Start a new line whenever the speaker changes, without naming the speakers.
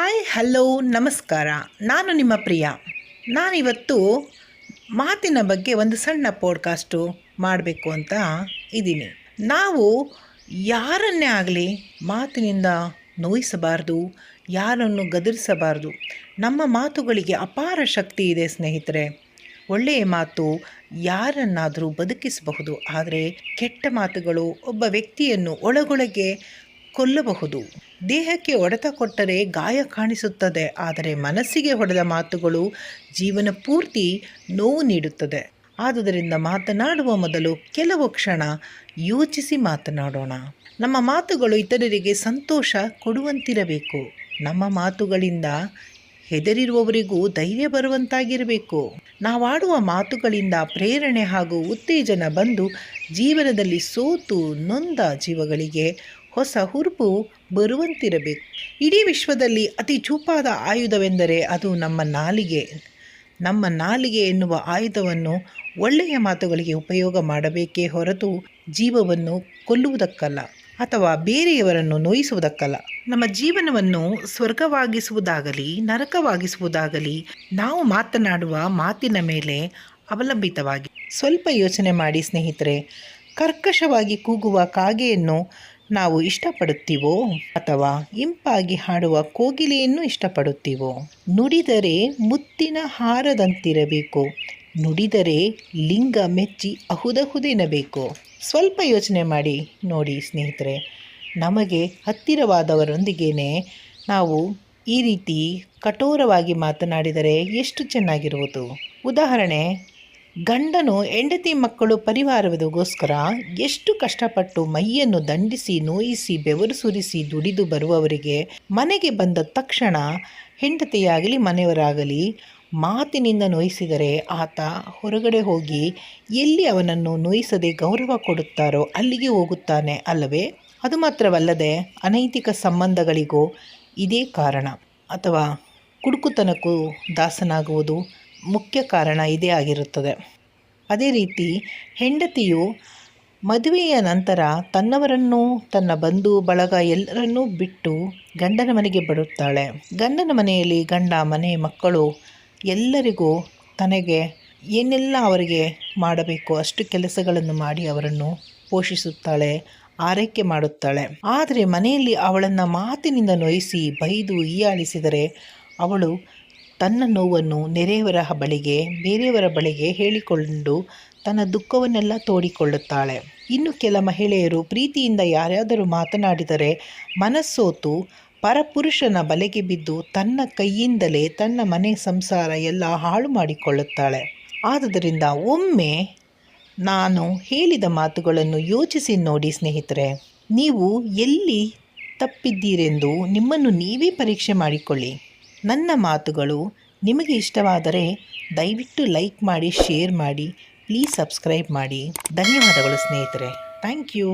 Hi hello ನಮಸ್ಕಾರ. ನಾನು ನಿಮ್ಮ ಪ್ರಿಯ. ನಾನಿವತ್ತು ಮಾತಿನ ಬಗ್ಗೆ ಒಂದು ಸಣ್ಣ ಪಾಡ್ಕಾಸ್ಟು ಮಾಡಬೇಕು ಅಂತ ಇದ್ದೀನಿ. ನಾವು ಯಾರನ್ನೇ ಆಗಲಿ ಮಾತಿನಿಂದ ನೋಯಿಸಬಾರ್ದು, ಯಾರನ್ನು ಗದರಿಸಬಾರ್ದು. ನಮ್ಮ ಮಾತುಗಳಿಗೆ ಅಪಾರ ಶಕ್ತಿ ಇದೆ ಸ್ನೇಹಿತರೆ. ಒಳ್ಳೆಯ ಮಾತು ಯಾರನ್ನಾದರೂ ಬದುಕಿಸಬಹುದು, ಆದರೆ ಕೆಟ್ಟ ಮಾತುಗಳು ಒಬ್ಬ ವ್ಯಕ್ತಿಯನ್ನು ಒಳಗೊಳಗೆ ಕೊಲ್ಲಬಹುದು. ದೇಹಕ್ಕೆ ಹೊಡೆತ ಕೊಟ್ಟರೆ ಗಾಯ ಕಾಣಿಸುತ್ತದೆ, ಆದರೆ ಮನಸ್ಸಿಗೆ ಹೊಡೆದ ಮಾತುಗಳು ಜೀವನ ಪೂರ್ತಿ ನೋವು ನೀಡುತ್ತದೆ. ಆದುದರಿಂದ ಮಾತನಾಡುವ ಮೊದಲು ಕೆಲವು ಕ್ಷಣ ಯೋಚಿಸಿ ಮಾತನಾಡೋಣ. ನಮ್ಮ ಮಾತುಗಳು ಇತರರಿಗೆ ಸಂತೋಷ ಕೊಡುವಂತಿರಬೇಕು. ನಮ್ಮ ಮಾತುಗಳಿಂದ ಹೆದರಿರುವವರಿಗೂ ಧೈರ್ಯ ಬರುವಂತಾಗಿರಬೇಕು. ನಾವಾಡುವ ಮಾತುಗಳಿಂದ ಪ್ರೇರಣೆ ಹಾಗೂ ಉತ್ತೇಜನ ಬಂದು ಜೀವನದಲ್ಲಿ ಸೋತು ನೊಂದ ಜೀವಗಳಿಗೆ ಹೊಸ ಹುರುಪು ಬರುವಂತಿರಬೇಕು. ಇಡೀ ವಿಶ್ವದಲ್ಲಿ ಅತಿ ಚೂಪಾದ ಆಯುಧವೆಂದರೆ ಅದು ನಮ್ಮ ನಾಲಿಗೆ. ನಮ್ಮ ನಾಲಿಗೆ ಎನ್ನುವ ಆಯುಧವನ್ನು ಒಳ್ಳೆಯ ಮಾತುಗಳಿಗೆ ಉಪಯೋಗ ಮಾಡಬೇಕೇ ಹೊರತು ಜೀವವನ್ನು ಕೊಲ್ಲುವುದಕ್ಕಲ್ಲ ಅಥವಾ ಬೇರೆಯವರನ್ನು ನೋಯಿಸುವುದಕ್ಕಲ್ಲ. ನಮ್ಮ ಜೀವನವನ್ನು ಸ್ವರ್ಗವಾಗಿಸುವುದಾಗಲಿ ನರಕವಾಗಿಸುವುದಾಗಲಿ ನಾವು ಮಾತನಾಡುವ ಮಾತಿನ ಮೇಲೆ ಅವಲಂಬಿತವಾಗಿ. ಸ್ವಲ್ಪ ಯೋಚನೆ ಮಾಡಿ ಸ್ನೇಹಿತರೆ. ಕರ್ಕಶವಾಗಿ ಕೂಗುವ ಕಾಗೆಯನ್ನು ನಾವು ಇಷ್ಟಪಡುತ್ತೀವೋ ಅಥವಾ ಇಂಪಾಗಿ ಹಾಡುವ ಕೋಗಿಲೆಯನ್ನು ಇಷ್ಟಪಡುತ್ತೀವೋ? ನುಡಿದರೆ ಮುತ್ತಿನ ಹಾರದಂತಿರಬೇಕು, ನುಡಿದರೆ ಲಿಂಗ ಮೆಚ್ಚಿ ಅಹುದಹುದೆನಬೇಕು. ಸ್ವಲ್ಪ ಯೋಚನೆ ಮಾಡಿ ನೋಡಿ ಸ್ನೇಹಿತರೆ. ನಮಗೆ ಹತ್ತಿರವಾದವರೊಂದಿಗೇ ನಾವು ಈ ರೀತಿ ಕಠೋರವಾಗಿ ಮಾತನಾಡಿದರೆ ಎಷ್ಟು ಚೆನ್ನಾಗಿರುವುದು. ಉದಾಹರಣೆ, ಗಂಡನು ಹೆಂಡತಿ ಮಕ್ಕಳು ಪರಿವಾರದಗೋಸ್ಕರ ಎಷ್ಟು ಕಷ್ಟಪಟ್ಟು ಮೈಯನ್ನು ದಂಡಿಸಿ ನೋಯಿಸಿ ಬೆವರು ಸುರಿಸಿ ದುಡಿದು ಬರುವವರಿಗೆ ಮನೆಗೆ ಬಂದ ತಕ್ಷಣ ಹೆಂಡತಿಯಾಗಲಿ ಮನೆಯವರಾಗಲಿ ಮಾತಿನಿಂದ ನೋಯಿಸಿದರೆ ಆತ ಹೊರಗಡೆ ಹೋಗಿ ಎಲ್ಲಿ ಅವನನ್ನು ನೋಯಿಸದೆ ಗೌರವ ಕೊಡುತ್ತಾರೋ ಅಲ್ಲಿಗೆ ಹೋಗುತ್ತಾನೆ ಅಲ್ಲವೇ? ಅದು ಮಾತ್ರವಲ್ಲದೆ ಅನೈತಿಕ ಸಂಬಂಧಗಳಿಗೂ ಇದೇ ಕಾರಣ, ಅಥವಾ ಕುಡುಕುತನಕ್ಕೂ ದಾಸನಾಗುವುದು ಮುಖ್ಯ ಕಾರಣ ಇದೇ ಆಗಿರುತ್ತದೆ. ಅದೇ ರೀತಿ ಹೆಂಡತಿಯು ಮದುವೆಯ ನಂತರ ತನ್ನವರನ್ನು ತನ್ನ ಬಂಧು ಬಳಗ ಎಲ್ಲರನ್ನೂ ಬಿಟ್ಟು ಗಂಡನ ಮನೆಗೆ ಬರುತ್ತಾಳೆ. ಗಂಡನ ಮನೆಯಲ್ಲಿ ಗಂಡ ಮನೆ ಮಕ್ಕಳು ಎಲ್ಲರಿಗೂ ತನಗೆ ಏನೆಲ್ಲ ಅವರಿಗೆ ಮಾಡಬೇಕು ಅಷ್ಟು ಕೆಲಸಗಳನ್ನು ಮಾಡಿ ಅವರನ್ನು ಪೋಷಿಸುತ್ತಾಳೆ, ಆರೈಕೆ ಮಾಡುತ್ತಾಳೆ. ಆದರೆ ಮನೆಯಲ್ಲಿ ಅವಳನ್ನು ಮಾತಿನಿಂದ ನೋಯಿಸಿ ಬೈದು ಹೀಯಾಳಿಸಿದರೆ ಅವಳು ತನ್ನ ನೋವನ್ನು ನೆರೆಯವರ ಬಳಿಗೆ ಬೇರೆಯವರ ಬಳಿಗೆ ಹೇಳಿಕೊಂಡು ತನ್ನ ದುಃಖವನ್ನೆಲ್ಲ ತೋಡಿಕೊಳ್ಳುತ್ತಾಳೆ. ಇನ್ನು ಕೆಲ ಮಹಿಳೆಯರು ಪ್ರೀತಿಯಿಂದ ಯಾರಾದರೂ ಮಾತನಾಡಿದರೆ ಮನಸ್ಸೋತು ಪರಪುರುಷನ ಬಲೆಗೆ ಬಿದ್ದು ತನ್ನ ಕೈಯಿಂದಲೇ ತನ್ನ ಮನೆ ಸಂಸಾರ ಎಲ್ಲ ಹಾಳು ಮಾಡಿಕೊಳ್ಳುತ್ತಾಳೆ. ಆದುದರಿಂದ ಒಮ್ಮೆ ನಾನು ಹೇಳಿದ ಮಾತುಗಳನ್ನು ಯೋಚಿಸಿ ನೋಡಿ ಸ್ನೇಹಿತರೆ. ನೀವು ಎಲ್ಲಿ ತಪ್ಪಿದ್ದೀರೆಂದು ನಿಮ್ಮನ್ನು ನೀವೇ ಪರೀಕ್ಷೆ ಮಾಡಿಕೊಳ್ಳಿ. ನನ್ನ ಮಾತುಗಳು ನಿಮಗೆ ಇಷ್ಟವಾದರೆ ದಯವಿಟ್ಟು ಲೈಕ್ ಮಾಡಿ, ಶೇರ್ ಮಾಡಿ, ಪ್ಲೀಸ್ ಸಬ್ಸ್ಕ್ರೈಬ್ ಮಾಡಿ. ಧನ್ಯವಾದಗಳು ಸ್ನೇಹಿತರೆ. Thank you.